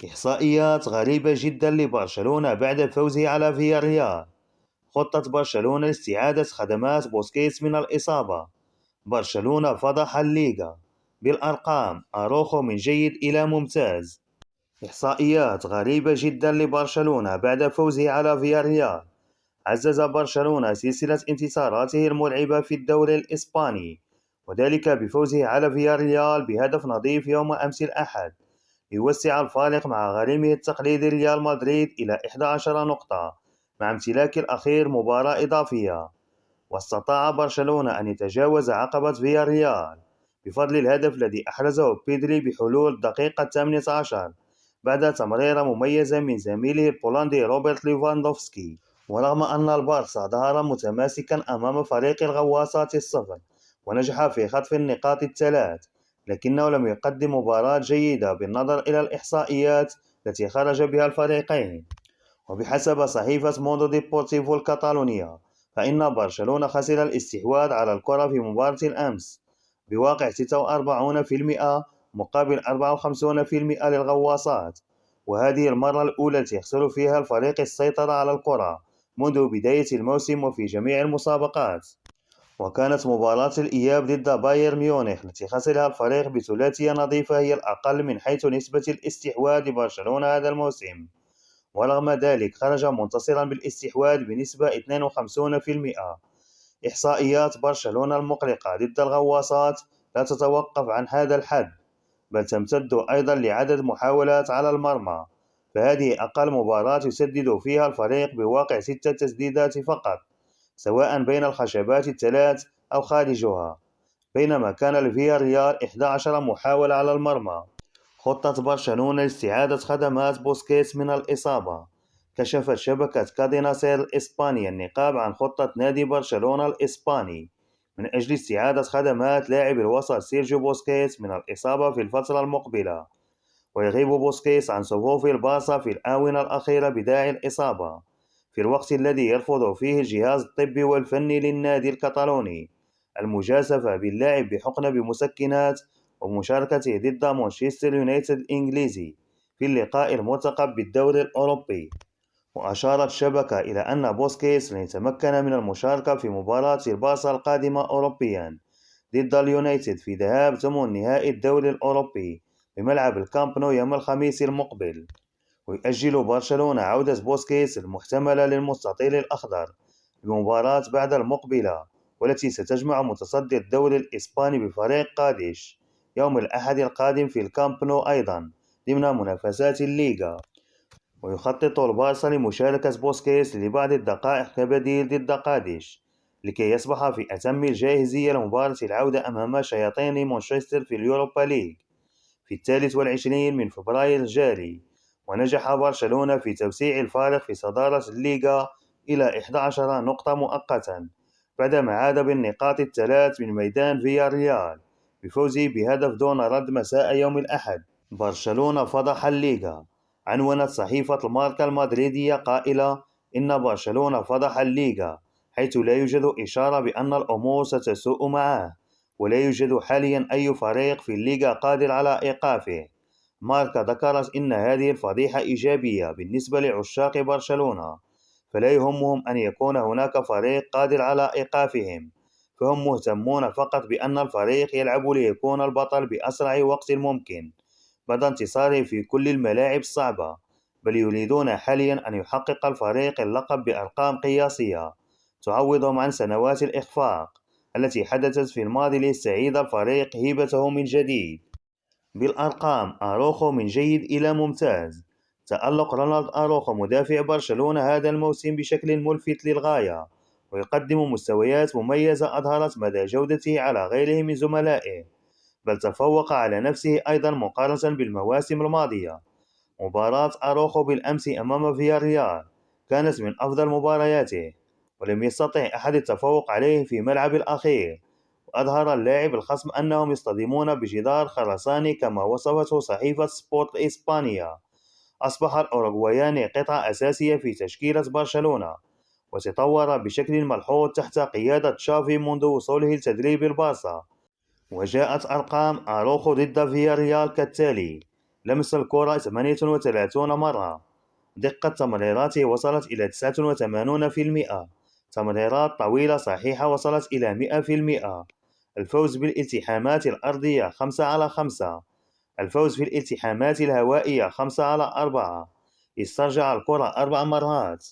إحصائيات غريبة جدا لبرشلونة بعد فوزه على فياريال. خطة برشلونة لاستعادة خدمات بوسكيتس من الإصابة. برشلونة فضح الليغا. بالأرقام، أروخو من جيد إلى ممتاز. إحصائيات غريبة جدا لبرشلونة بعد فوزه على فياريال. عزز برشلونة سلسلة انتصاراته المرعبة في الدوري الإسباني، وذلك بفوزه على فياريال بهدف نظيف يوم أمس الأحد، ليوسع الفارق مع غريمه التقليدي ريال مدريد إلى 11 نقطة مع امتلاك الأخير مباراة إضافية. واستطاع برشلونة أن يتجاوز عقبة فياريال بفضل الهدف الذي أحرزه بيدري بحلول الدقيقة 18 بعد تمريرة مميزة من زميله البولندي روبرت ليفاندوفسكي. ورغم أن البارسا ظهر متماسكا أمام فريق الغواصات الصفر ونجح في خطف النقاط الثلاث، لكنه لم يقدم مباراة جيدة بالنظر إلى الإحصائيات التي خرج بها الفريقين. وبحسب صحيفة موندو ديبورتيفو الكتالونية، فإن برشلونة خسر الاستحواذ على الكرة في مباراة الأمس بواقع 46% مقابل 54% للغواصات، وهذه المرة الأولى التي يخسر فيها الفريق السيطرة على الكرة منذ بداية الموسم وفي جميع المسابقات. وكانت مباراة الإياب ضد بايرن ميونخ التي خسرها الفريق بثلاثية نظيفة هي الأقل من حيث نسبة الاستحواذ لبرشلونة هذا الموسم، ورغم ذلك خرج منتصرا بالاستحواذ بنسبة 52%. إحصائيات برشلونة المقلقة ضد الغواصات لا تتوقف عن هذا الحد، بل تمتد أيضا لعدد محاولات على المرمى، فهذه أقل مباراة يسدد فيها الفريق بواقع 6 تسديدات فقط، سواء بين الخشبات الثلاث أو خارجها، بينما كان الفياريال 11 محاولة على المرمى. خطة برشلونة لاستعادة خدمات بوسكيتس من الإصابة. كشفت شبكة كاديناسير الإسبانية النقاب عن خطة نادي برشلونة الإسباني من أجل استعادة خدمات لاعب الوسط سيرجيو بوسكيتس من الإصابة في الفترة المقبلة. ويغيب بوسكيتس عن صفوف البارسا في الآونة الأخيرة بداعي الإصابة، في الوقت الذي يرفض فيه الجهاز الطبي والفني للنادي الكتالوني المجازفة باللاعب بحقن بمسكنات ومشاركته ضد مانشستر يونايتد الإنجليزي في اللقاء المرتقب بالدوري الأوروبي. وأشارت الشبكة إلى أن بوسكيتس لن يتمكن من المشاركة في مباراة البارسا القادمة أوروبيا ضد اليونايتد في ذهاب ثمن نهائي الدوري الأوروبي بملعب الكامب نو يوم الخميس المقبل. ويؤجل برشلونة عودة بوسكيتس المحتملة للمستطيل الأخضر بمباراة بعد المقبلة، والتي ستجمع متصدر الدوري الإسباني بفريق قادش يوم الأحد القادم في الكامب نو أيضا ضمن منافسات الليغا. ويخطط البارسا لمشاركة بوسكيتس لبعض الدقائق كبديل ضد قادش لكي يصبح في أتم الجاهزية لمباراة العودة أمام شياطين مانشستر في اليوروبا ليج في 23 من فبراير الجاري. ونجح برشلونة في توسيع الفارق في صدارة الليغا إلى 11 نقطة مؤقتا بعدما عاد بالنقاط الثلاث من ميدان فياريال بفوزه بهدف دون رد مساء يوم الأحد. برشلونة فضح الليغا. عنونت صحيفة الماركا المدريدية قائلة إن برشلونة فضح الليغا، حيث لا يوجد إشارة بأن الأمور ستسوء معه، ولا يوجد حاليا أي فريق في الليغا قادر على إيقافه. ماركا ذكرت إن هذه الفضيحة إيجابية بالنسبة لعشاق برشلونة، فلا يهمهم أن يكون هناك فريق قادر على إيقافهم، فهم مهتمون فقط بأن الفريق يلعب ليكون البطل بأسرع وقت ممكن بعد انتصاره في كل الملاعب الصعبة، بل يريدون حاليا أن يحقق الفريق اللقب بأرقام قياسية تعوضهم عن سنوات الإخفاق التي حدثت في الماضي ليستعيد الفريق هيبته من جديد. بالأرقام، أروخو من جيد إلى ممتاز. تألق رونالد أروخو مدافع برشلونة هذا الموسم بشكل ملفت للغاية، ويقدم مستويات مميزة أظهرت مدى جودته على غيره من زملائه، بل تفوق على نفسه أيضا مقارنة بالمواسم الماضية. مباراة أروخو بالأمس أمام فياريال كانت من أفضل مبارياته، ولم يستطع أحد التفوق عليه في ملعب الأخير، وأظهر اللاعب الخصم أنهم يصطدمون بجدار خرساني كما وصفته صحيفة سبورت إسبانيا. أصبح الأوروغواياني قطعة أساسية في تشكيلة برشلونة، وتطور بشكل ملحوظ تحت قيادة تشافي منذ وصوله لتدريب البارسا. وجاءت أرقام أروخو ضد فياريال كالتالي: لمس الكرة 38 مرة. دقة تمريراته وصلت إلى 89%. تمريرات طويلة صحيحة وصلت إلى 100%. الفوز بالالتحامات الأرضية 5/5. الفوز في الالتحامات الهوائية 5/4. استرجع الكرة 4 مرات.